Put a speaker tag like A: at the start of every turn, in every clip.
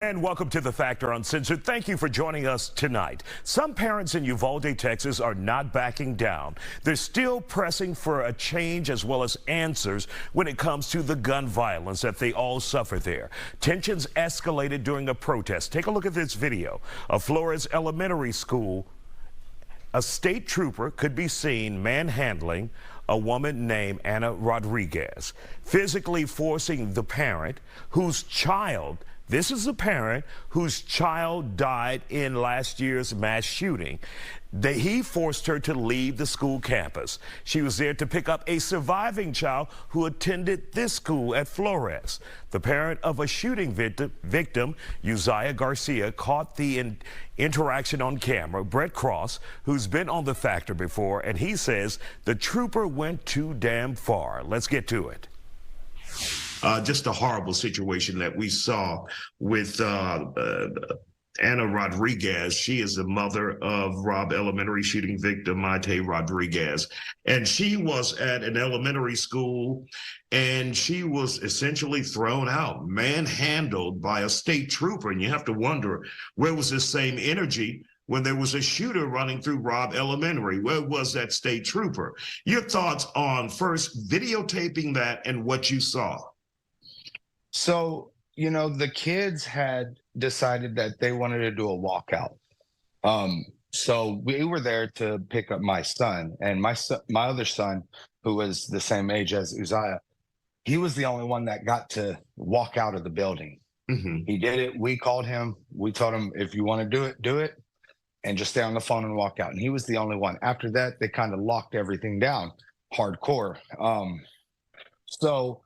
A: And welcome to The Factor Uncensored. Thank you for joining us tonight. Some parents in Uvalde, Texas are not backing down. They're still pressing for a change as well as answers when it comes to the gun violence that they all suffer there. Tensions escalated during a protest. Take a look at this video of Flores Elementary School. A state trooper could be seen manhandling a woman named Ana Rodriguez, physically forcing the parent whose child This is a parent whose child died in last year's mass shooting. He forced her to leave the school campus. She was there to pick up a surviving child who attended this school at Flores. The parent of a shooting victim, Uzziah Garcia, caught the interaction on camera. Brett Cross, who's been on The Factor before, and he says the trooper went too damn far. Let's get to it.
B: Just a horrible situation that we saw with Ana Rodriguez. She is the mother of Robb Elementary shooting victim, Maite Rodriguez. And she was at an elementary school, and she was essentially thrown out, manhandled by a state trooper. And you have to wonder, where was this same energy when there was a shooter running through Robb Elementary? Where was that state trooper? Your thoughts on first videotaping that and what you saw?
C: So, the kids had decided that they wanted to do a walkout. So we were there to pick up my son, and my other son, who was the same age as Uzziah, he was the only one that got to walk out of the building.
B: Mm-hmm.
C: He did it. We called him. We told him, if you want to do it, and just stay on the phone and walk out. And he was the only one. After that, they kind of locked everything down hardcore. So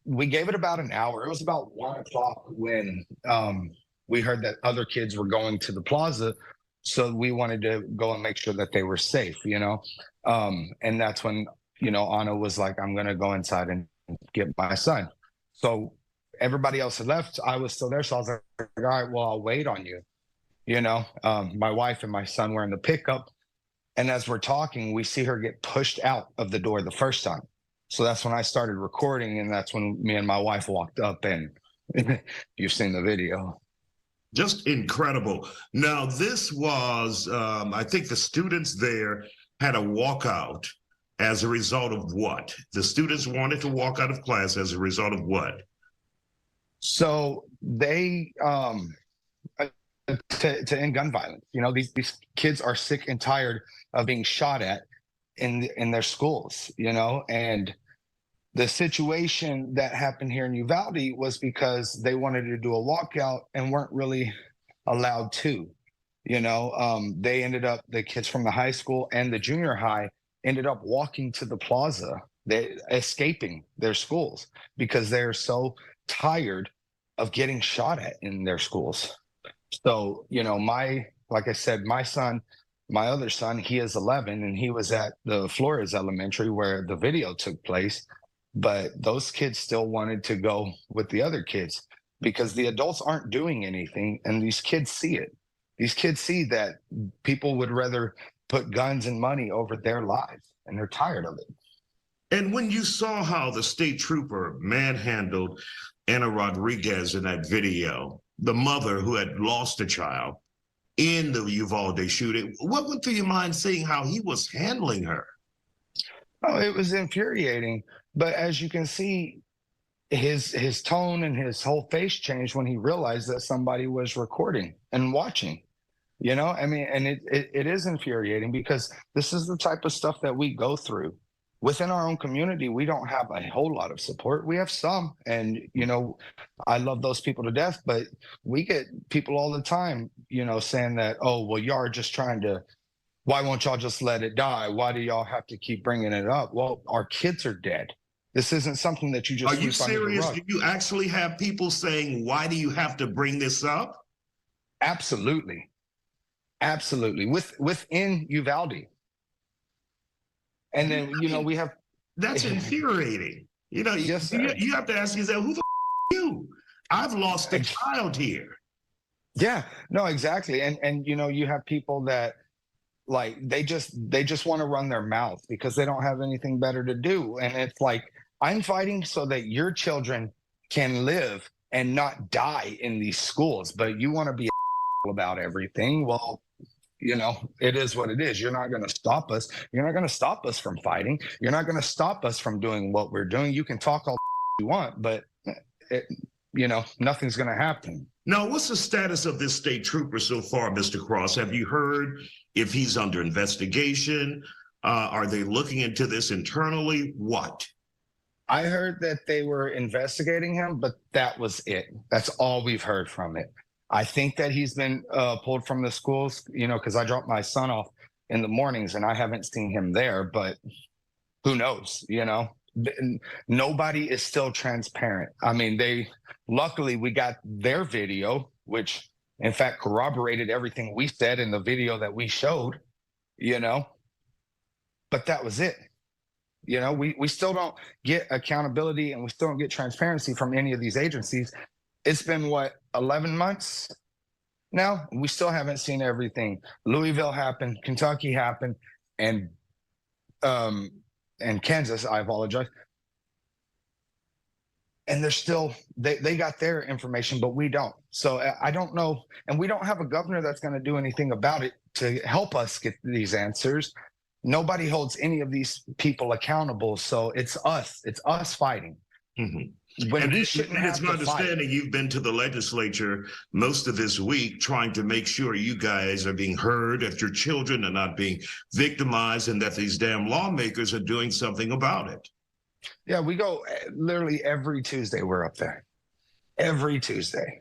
C: we gave it about an hour. It was about 1 o'clock when we heard that other kids were going to the plaza. So we wanted to go and make sure that they were safe, and that's when, Ana was like, I'm going to go inside and get my son. So everybody else had left. I was still there. So I was like, all right, well, I'll wait on you. My wife and my son were in the pickup. And as we're talking, we see her get pushed out of the door the first time. So that's when I started recording, and that's when me and my wife walked up, and you've seen the video.
B: Just incredible. Now, this was, I think the students there had a walkout as a result of what? The students wanted to walk out of class as a result of what?
C: So they, to end gun violence. These kids are sick and tired of being shot at in their schools, and the situation that happened here in Uvalde was because they wanted to do a walkout and weren't really allowed to. They ended up, the kids from the high school and the junior high ended up walking to the plaza, escaping their schools because they're so tired of getting shot at in their schools. So, like I said, my other son, he is 11, and he was at the Flores Elementary where the video took place. But those kids still wanted to go with the other kids because the adults aren't doing anything, and these kids see it. These kids see that people would rather put guns and money over their lives, and they're tired of it.
B: And when you saw how the state trooper manhandled Ana Rodriguez in that video, the mother who had lost a child in the Uvalde shooting, what went through your mind seeing how he was handling her?
C: Oh, it was infuriating. But as you can see, his tone and his whole face changed when he realized that somebody was recording and watching. And it is infuriating because this is the type of stuff that we go through. Within our own community, we don't have a whole lot of support. We have some, and, I love those people to death, but we get people all the time, saying that, oh, well, y'all are just trying to, why won't y'all just let it die? Why do y'all have to keep bringing it up? Well, our kids are dead. This isn't something that you just.
B: Are you serious? Do you actually have people saying, why do you have to bring this up?
C: Absolutely. Absolutely. Within Uvalde. And then, we have.
B: That's infuriating.
C: Yes,
B: you have to ask yourself, who the you? I've lost a child here.
C: Yeah, no, exactly. And you have people that they just want to run their mouth because they don't have anything better to do. And it's like, I'm fighting so that your children can live and not die in these schools. But you want to be about everything. Well, you know, it is what it is. You're not going to stop us. You're not going to stop us from fighting. You're not going to stop us from doing what we're doing. You can talk all you want, but you know, nothing's going to happen.
B: Now, what's the status of this state trooper so far, Mr. Cross? Have you heard if he's under investigation? Are they looking into this internally? What?
C: I heard that they were investigating him, but that was it. That's all we've heard from it. I think that he's been pulled from the schools, you know, because I drop my son off in the mornings and I haven't seen him there, but who knows, you know? Nobody is still transparent. I mean, luckily we got their video, which in fact corroborated everything we said in the video that we showed, you know, but that was it. You know, we still don't get accountability and we still don't get transparency from any of these agencies. It's been what, 11 months now? We still haven't seen everything. Louisville happened, Kentucky happened, and Kansas, I apologize. And they're still, they got their information, but we don't. So I don't know. And we don't have a governor that's going to do anything about it to help us get these answers. Nobody holds any of these people accountable. So it's us fighting.
B: Mm-hmm.
C: When
B: and
C: we
B: shouldn't have it's my understanding you've been to the legislature most of this week trying to make sure you guys are being heard, that your children are not being victimized, and that these damn lawmakers are doing something about it.
C: Yeah, we go literally every Tuesday. We're up there every Tuesday,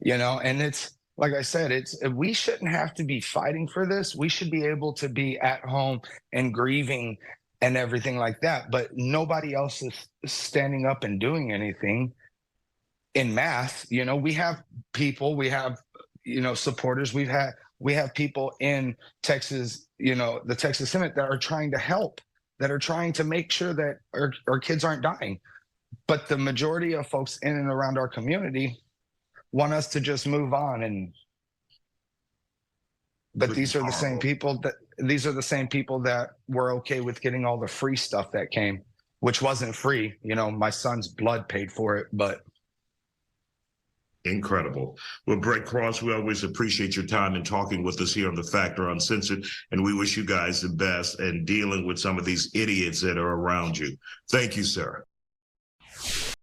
C: you know, and it's like I said, we shouldn't have to be fighting for this. We should be able to be at home and grieving and everything like that. But nobody else is standing up and doing anything in mass. You know, we have people, we have, you know, supporters. We have people in Texas, you know, the Texas Senate that are trying to help, that are trying to make sure that our kids aren't dying. But the majority of folks in and around our community want us to just move on. But these are the same people that were okay with getting all the free stuff that came, which wasn't free. You know, my son's blood paid for it, but.
B: Incredible. Well, Brett Cross, we always appreciate your time and talking with us here on The Factor Uncensored, and we wish you guys the best in dealing with some of these idiots that are around you. Thank you, sir.